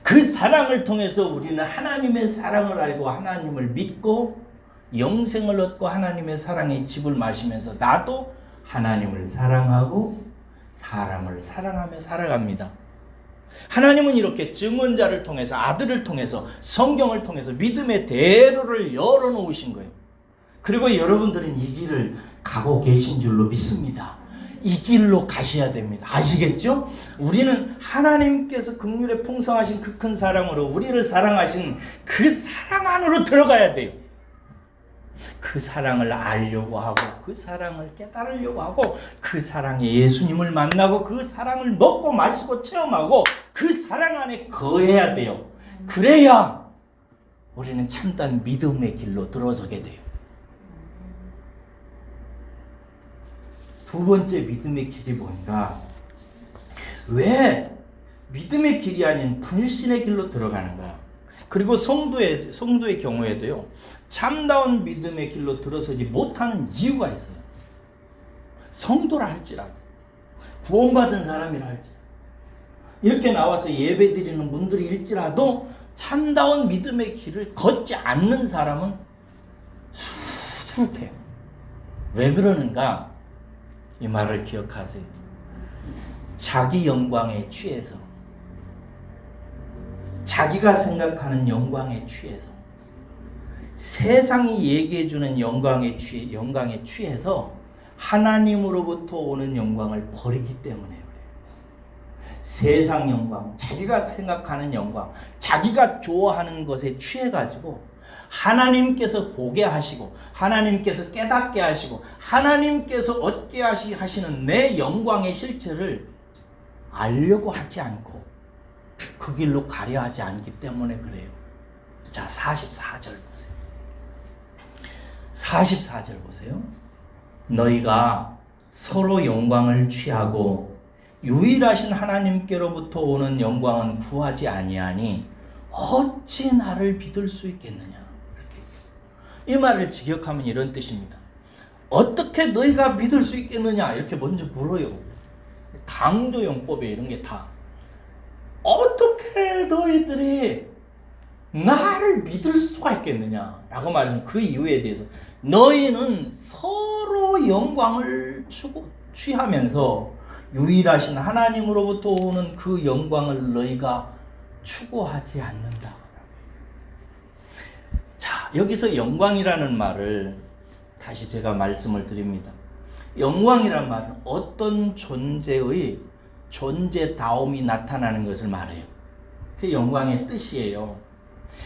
Speaker 1: 그 사랑을 통해서 우리는 하나님의 사랑을 알고 하나님을 믿고 영생을 얻고 하나님의 사랑의 즙을 마시면서 나도 하나님을 사랑하고 사람을 사랑하며 살아갑니다. 하나님은 이렇게 증언자를 통해서, 아들을 통해서, 성경을 통해서 믿음의 대로를 열어놓으신 거예요. 그리고 여러분들은 이 길을 가고 계신 줄로 믿습니다. 이 길로 가셔야 됩니다. 아시겠죠? 우리는 하나님께서 긍휼에 풍성하신 그 큰 사랑으로 우리를 사랑하신 그 사랑 안으로 들어가야 돼요. 그 사랑을 알려고 하고, 그 사랑을 깨달으려고 하고, 그 사랑에 예수님을 만나고, 그 사랑을 먹고 마시고 체험하고, 그 사랑 안에 거해야 돼요. 그래야 우리는 참된 믿음의 길로 들어서게 돼요. 두 번째 믿음의 길이 뭔가? 왜 믿음의 길이 아닌 불신의 길로 들어가는가? 그리고 성도의 경우에도요, 참다운 믿음의 길로 들어서지 못하는 이유가 있어요. 성도라 할지라도, 구원받은 사람이라 할지라도, 이렇게 나와서 예배 드리는 분들일지라도 참다운 믿음의 길을 걷지 않는 사람은 수두룩해요. 왜 그러는가? 이 말을 기억하세요. 자기 영광에 취해서, 자기가 생각하는 영광에 취해서, 세상이 얘기해주는 영광에 취해서 하나님으로부터 오는 영광을 버리기 때문에 그래요. 세상 영광, 자기가 생각하는 영광, 자기가 좋아하는 것에 취해가지고 하나님께서 보게 하시고, 하나님께서 깨닫게 하시고, 하나님께서 얻게 하시는 내 영광의 실체를 알려고 하지 않고 그 길로 가려 하지 않기 때문에 그래요. 자, 44절 보세요. 44절 보세요. 너희가 서로 영광을 취하고 유일하신 하나님께로부터 오는 영광은 구하지 아니하니 어찌 나를 믿을 수 있겠느냐. 이렇게 이 말을 직역하면 이런 뜻입니다. 어떻게 너희가 믿을 수 있겠느냐 이렇게 먼저 물어요. 강조용법에 이런 게 다 어떻게 너희들이 나를 믿을 수가 있겠느냐 라고 말하면 그 이유에 대해서 너희는 서로 영광을 취하면서 유일하신 하나님으로부터 오는 그 영광을 너희가 추구하지 않는다. 자, 여기서 영광이라는 말을 다시 제가 말씀을 드립니다. 영광이란 말은 어떤 존재의 존재다움이 나타나는 것을 말해요. 그게 영광의 뜻이에요.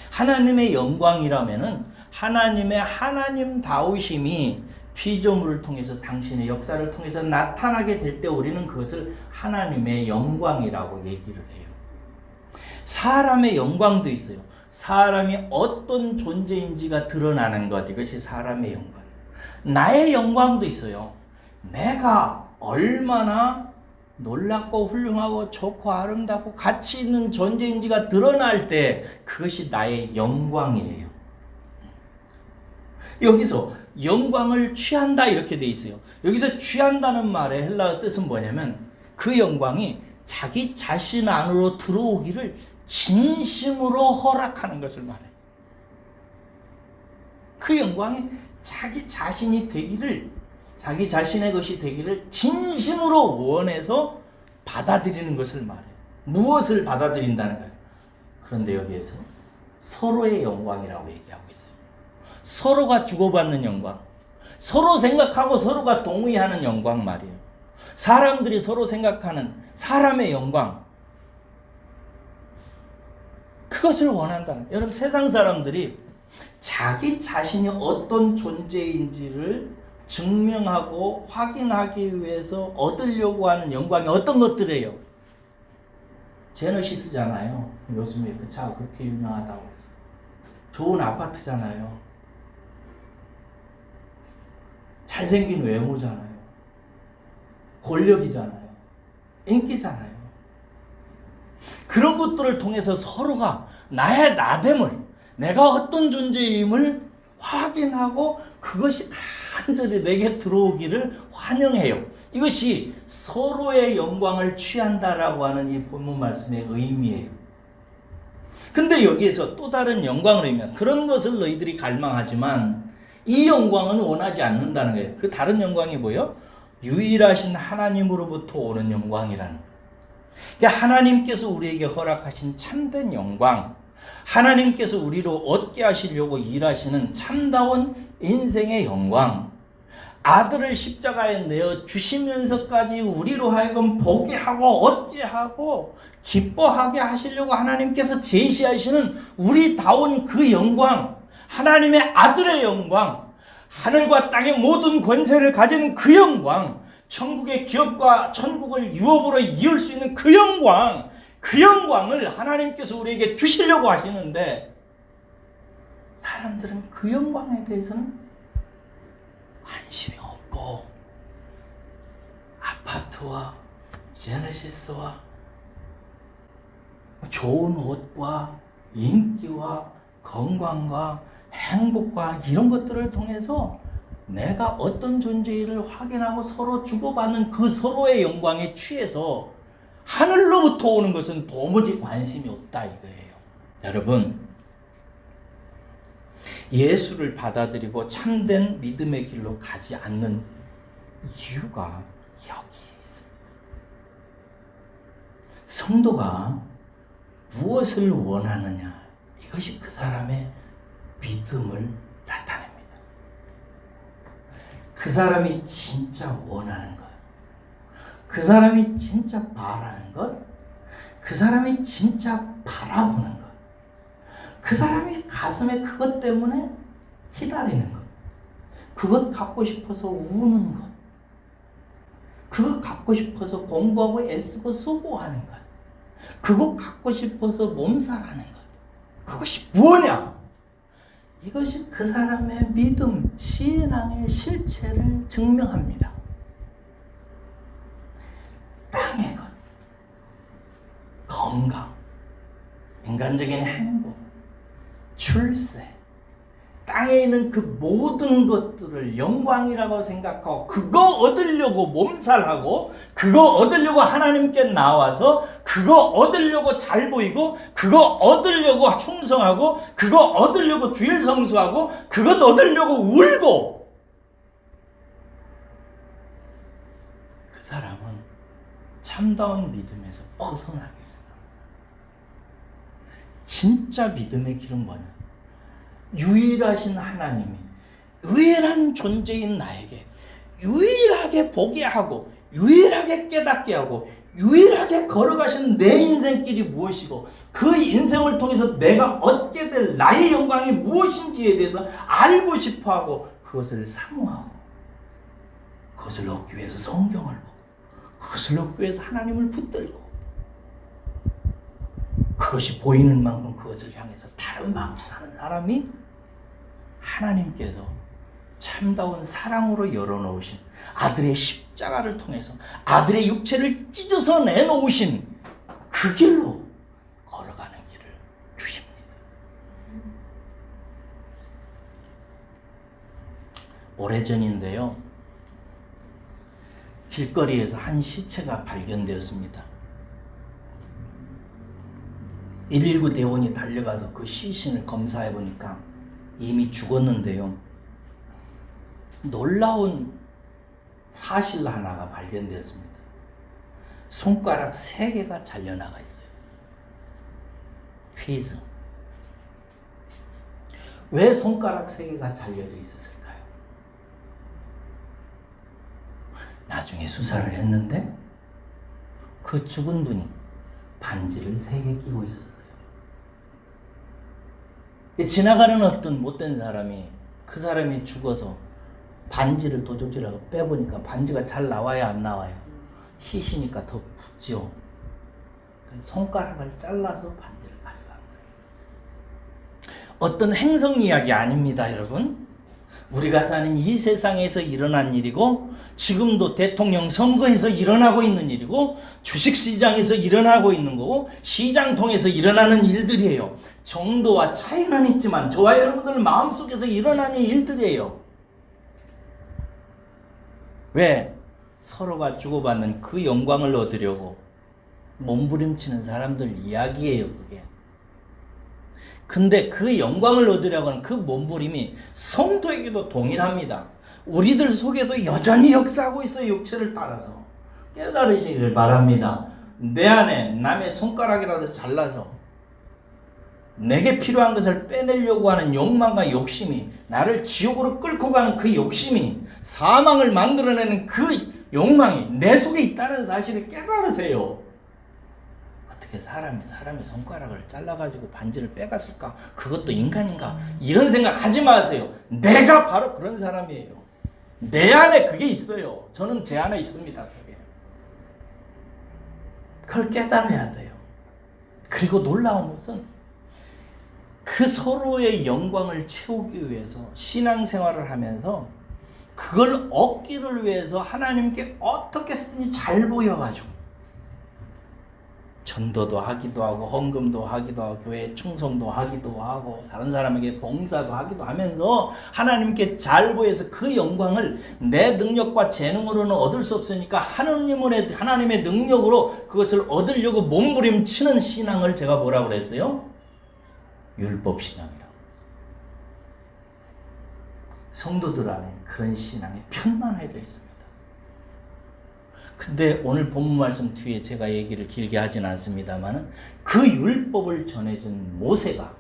Speaker 1: 하나님의 영광이라면은 하나님의 하나님다우심이 피조물을 통해서 당신의 역사를 통해서 나타나게 될 때 우리는 그것을 하나님의 영광이라고 얘기를 해요. 사람의 영광도 있어요. 사람이 어떤 존재인지가 드러나는 것, 이것이 사람의 영광. 나의 영광도 있어요. 내가 얼마나 놀랍고 훌륭하고 좋고 아름답고 가치 있는 존재인지가 드러날 때 그것이 나의 영광이에요. 여기서 영광을 취한다 이렇게 돼 있어요. 여기서 취한다는 말의 헬라어 뜻은 뭐냐면 그 영광이 자기 자신 안으로 들어오기를 진심으로 허락하는 것을 말해요. 그 영광이 자기 자신이 되기를, 자기 자신의 것이 되기를 진심으로 원해서 받아들이는 것을 말해요. 무엇을 받아들인다는 거예요? 그런데 여기에서 서로의 영광이라고 얘기하고 있어요. 서로가 주고받는 영광, 서로 생각하고 서로가 동의하는 영광 말이에요. 사람들이 서로 생각하는 사람의 영광, 그것을 원한다는 거예요. 여러분, 세상 사람들이 자기 자신이 어떤 존재인지를 증명하고 확인하기 위해서 얻으려고 하는 영광이 어떤 것들이에요? 제너시스잖아요. 요즘에 그 차가 그렇게 유명하다고. 좋은 아파트잖아요. 잘생긴 외모잖아요. 권력이잖아요. 인기잖아요. 그런 것들을 통해서 서로가 나의 나됨을, 내가 어떤 존재임을 확인하고 그것이 간절히 내게 들어오기를 환영해요. 이것이 서로의 영광을 취한다라고 하는 이 본문 말씀의 의미예요. 근데 여기에서 또 다른 영광을 의미한 그런 것을 너희들이 갈망하지만 이 영광은 원하지 않는다는 거예요. 그 다른 영광이 뭐예요? 유일하신 하나님으로부터 오는 영광이라는 거예요. 그러니까 하나님께서 우리에게 허락하신 참된 영광, 하나님께서 우리로 얻게 하시려고 일하시는 참다운 인생의 영광, 아들을 십자가에 내어 주시면서까지 우리로 하여금 보게 하고 얻게 하고 기뻐하게 하시려고 하나님께서 제시하시는 우리다운 그 영광, 하나님의 아들의 영광, 하늘과 땅의 모든 권세를 가진 그 영광, 천국의 기업과 천국을 유업으로 이을 수 있는 그 영광, 그 영광을 하나님께서 우리에게 주시려고 하시는데 사람들은 그 영광에 대해서는 관심이 없고 아파트와 제네시스와 좋은 옷과 인기와 건강과 행복과 이런 것들을 통해서 내가 어떤 존재를 확인하고 서로 주고받는 그 서로의 영광에 취해서 하늘로부터 오는 것은 도무지 관심이 없다 이거예요. 여러분, 예수를 받아들이고 참된 믿음의 길로 가지 않는 이유가 여기에 있습니다. 성도가 무엇을 원하느냐, 이것이 그 사람의 믿음을 나타냅니다. 그 사람이 진짜 원하는 것, 그 사람이 진짜 바라는 것, 그 사람이 진짜 바라보는 것, 그 사람이 가슴에 그것 때문에 기다리는 것, 그것 갖고 싶어서 우는 것, 그것 갖고 싶어서 공부하고 애쓰고 수고하는 것, 그것 갖고 싶어서 몸살하는 것, 그것이 뭐냐? 이것이 그 사람의 믿음, 신앙의 실체를 증명합니다. 땅의 것, 자연적인 행복, 출세, 땅에 있는 그 모든 것들을 영광이라고 생각하고 그거 얻으려고 몸살하고 그거 얻으려고 하나님께 나와서 그거 얻으려고 잘 보이고 그거 얻으려고 충성하고 그거 얻으려고 주일 성수하고 그것 얻으려고 울고, 그 사람은 참다운 믿음에서 벗어나게 된다. 진짜 믿음의 길은 뭐냐? 유일하신 하나님이 유일한 존재인 나에게 유일하게 보게 하고 유일하게 깨닫게 하고 유일하게 걸어가신 내 인생길이 무엇이고 그 인생을 통해서 내가 얻게 될 나의 영광이 무엇인지에 대해서 알고 싶어하고 그것을 사모하고 그것을 얻기 위해서 성경을 보고 그것을 얻기 위해서 하나님을 붙들고 그것이 보이는 만큼 그것을 향해서 다른 마음을 하는 사람이 하나님께서 참다운 사랑으로 열어놓으신 아들의 십자가를 통해서 아들의 육체를 찢어서 내놓으신 그 길로 걸어가는 길을 주십니다. 오래전인데요, 길거리에서 한 시체가 발견되었습니다. 119 대원이 달려가서 그 시신을 검사해 보니까 이미 죽었는데요, 놀라운 사실 하나가 발견되었습니다. 손가락 3개가 잘려나가 있어요. 퀴즈. 왜 손가락 3개가 잘려져 있었을까요? 나중에 수사를 했는데 그 죽은 분이 반지를 3개 끼고 있었어요. 지나가는 어떤 못된 사람이 그 사람이 죽어서 반지를 도적질하고 빼보니까 반지가 잘 나와야 안 나와요? 희시니까 더 붙죠. 손가락을 잘라서 반지를 가져간 거예요. 어떤 행성 이야기 아닙니다, 여러분. 우리가 사는 이 세상에서 일어난 일이고 지금도 대통령 선거에서 일어나고 있는 일이고 주식시장에서 일어나고 있는 거고 시장 통해서 일어나는 일들이에요. 정도와 차이는 있지만 저와 여러분들 마음속에서 일어나는 일들이에요. 왜? 서로가 주고받는 그 영광을 얻으려고 몸부림치는 사람들 이야기예요, 그게. 근데 그 영광을 얻으려고 하는 그 몸부림이 성도에게도 동일합니다. 우리들 속에도 여전히 역사하고 있어요, 육체를 따라서. 깨달으시기를 바랍니다. 내 안에 남의 손가락이라도 잘라서 내게 필요한 것을 빼내려고 하는 욕망과 욕심이, 나를 지옥으로 끌고 가는 그 욕심이, 사망을 만들어내는 그 욕망이 내 속에 있다는 사실을 깨달으세요. 어떻게 사람이 손가락을 잘라가지고 반지를 빼갔을까? 그것도 인간인가? 이런 생각 하지 마세요. 내가 바로 그런 사람이에요. 내 안에 그게 있어요. 저는 제 안에 있습니다, 그게. 그걸 깨달아야 돼요. 그리고 놀라운 것은 그 서로의 영광을 채우기 위해서 신앙생활을 하면서 그걸 얻기를 위해서 하나님께 어떻게 쓰든지 잘 보여가지고 전도도 하기도 하고 헌금도 하기도 하고 교회 충성도 하기도 하고 다른 사람에게 봉사도 하기도 하면서 하나님께 잘 보여서 그 영광을 내 능력과 재능으로는 얻을 수 없으니까 하나님의 능력으로 그것을 얻으려고 몸부림치는 신앙을 제가 뭐라고 그랬어요? 율법신앙이라고. 성도들 안에 그런 신앙이 편만해져 있습니다. 근데 오늘 본문 말씀 뒤에 제가 얘기를 길게 하진 않습니다만 그 율법을 전해준 모세가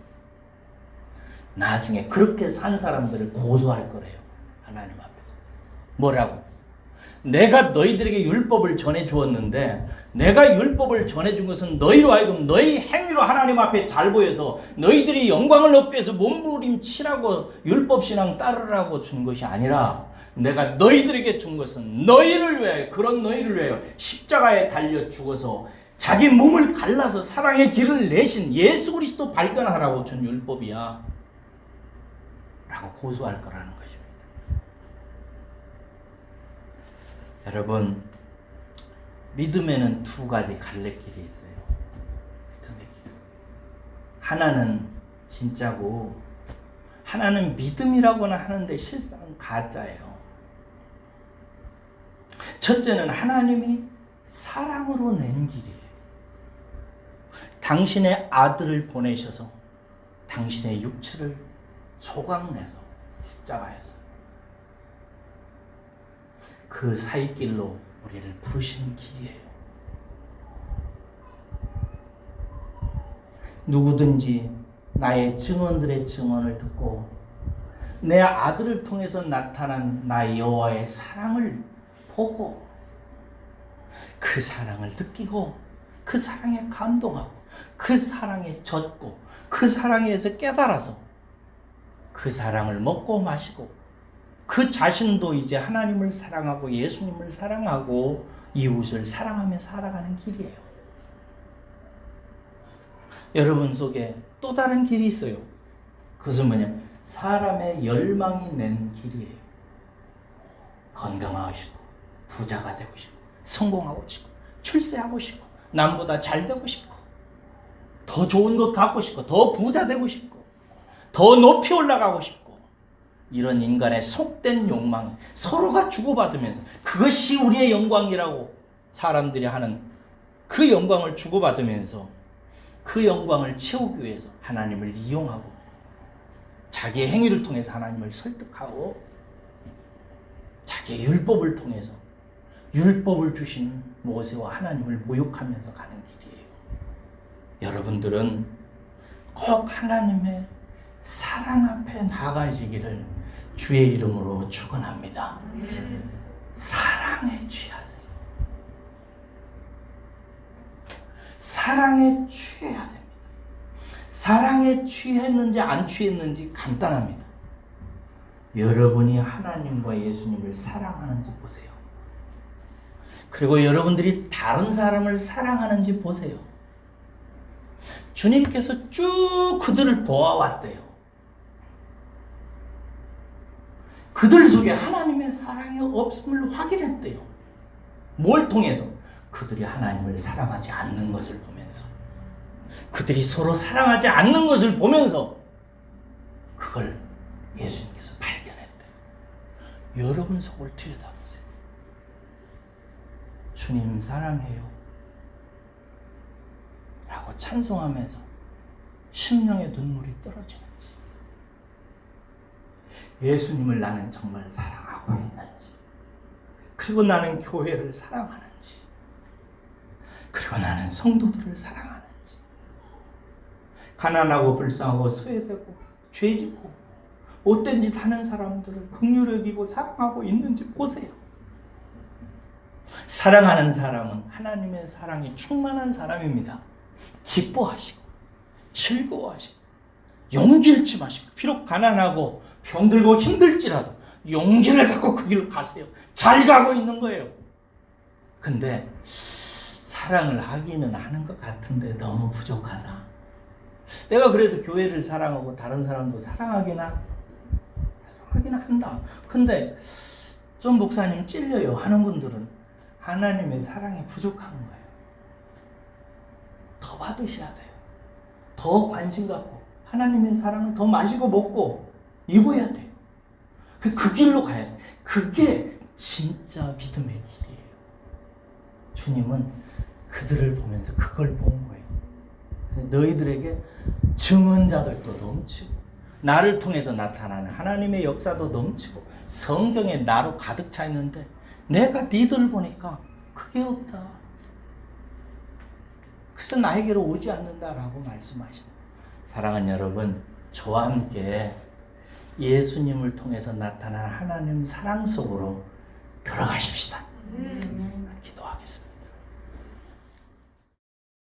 Speaker 1: 나중에 그렇게 산 사람들을 고소할 거래요. 하나님 앞에. 뭐라고? 내가 너희들에게 율법을 전해주었는데 내가 율법을 전해준 것은 너희로 하여금 너희 행위로 하나님 앞에 잘 보여서 너희들이 영광을 얻기 위해서 몸부림치라고 율법신앙 따르라고 준 것이 아니라 내가 너희들에게 준 것은 너희를 위하여, 그런 너희를 위하여 십자가에 달려 죽어서 자기 몸을 갈라서 사랑의 길을 내신 예수 그리스도 발견하라고 준 율법이야 라고 고소할 거라는 것입니다. 여러분, 믿음에는 2가지 갈래길이 있어요. 하나는 진짜고 하나는 믿음이라고는 하는데 실상은 가짜예요. 첫째는 하나님이 사랑으로 낸 길이에요. 당신의 아들을 보내셔서 당신의 육체를 소각내서 십자가에서 그 사이길로 우리를 부르시는 길이에요. 누구든지 나의 증언들의 증언을 듣고 내 아들을 통해서 나타난 나 여호와의 사랑을 보고 그 사랑을 느끼고 그 사랑에 감동하고 그 사랑에 젖고 그 사랑에서 깨달아서 그 사랑을 먹고 마시고 그 자신도 이제 하나님을 사랑하고 예수님을 사랑하고 이웃을 사랑하며 살아가는 길이에요. 여러분 속에 또 다른 길이 있어요. 그것은 뭐냐면 사람의 열망이 낸 길이에요. 건강하고 싶고 부자가 되고 싶고 성공하고 싶고 출세하고 싶고 남보다 잘 되고 싶고 더 좋은 것 갖고 싶고 더 부자 되고 싶고 더 높이 올라가고 싶고 이런 인간의 속된 욕망이 서로가 주고받으면서 그것이 우리의 영광이라고 사람들이 하는 그 영광을 주고받으면서 그 영광을 채우기 위해서 하나님을 이용하고 자기의 행위를 통해서 하나님을 설득하고 자기의 율법을 통해서 율법을 주신 모세와 하나님을 모욕하면서 가는 길이에요. 여러분들은 꼭 하나님의 사랑 앞에 나가시기를 주의 이름으로 축원합니다. 사랑에 취하세요. 사랑에 취해야 됩니다. 사랑에 취했는지 안 취했는지 간단합니다. 여러분이 하나님과 예수님을 사랑하는지 보세요. 그리고 여러분들이 다른 사람을 사랑하는지 보세요. 주님께서 쭉 그들을 보아왔대요. 그들 속에 하나님의 사랑이 없음을 확인했대요. 뭘 통해서? 그들이 하나님을 사랑하지 않는 것을 보면서, 그들이 서로 사랑하지 않는 것을 보면서 그걸 예수님께서 발견했대요. 여러분 속을 들여다보세요. 주님 사랑해요 라고 찬송하면서 심령의 눈물이 떨어지는지, 예수님을 나는 정말 사랑하고 있는지, 그리고 나는 교회를 사랑하는지, 그리고 나는 성도들을 사랑하는지, 가난하고 불쌍하고 소외되고 죄짓고 못된 짓 하는 사람들을 긍휼히 여기고 사랑하고 있는지 보세요. 사랑하는 사람은 하나님의 사랑이 충만한 사람입니다. 기뻐하시고 즐거워하시고 용기 잃지 마시고, 비록 가난하고 병들고 힘들지라도 용기를 갖고 그 길로 가세요. 잘 가고 있는 거예요. 근데 사랑을 하기는 하는 것 같은데 너무 부족하다. 내가 그래도 교회를 사랑하고 다른 사람도 사랑하긴 한다. 근데 좀 목사님 찔려요 하는 분들은 하나님의 사랑이 부족한 거예요. 더 받으셔야 돼요. 더 관심 갖고 하나님의 사랑을 더 마시고 먹고 입어야 돼요. 그 길로 가야 돼요. 그게 진짜 믿음의 길이에요. 주님은 그들을 보면서 그걸 본 거예요. 너희들에게 증언자들도 넘치고 나를 통해서 나타나는 하나님의 역사도 넘치고 성경에 나로 가득 차 있는데 내가 니들 보니까 그게 없다. 그래서 나에게로 오지 않는다라고 말씀하십니다. 사랑하는 여러분, 저와 함께 예수님을 통해서 나타난 하나님 사랑 속으로 들어가십시다. 기도하겠습니다.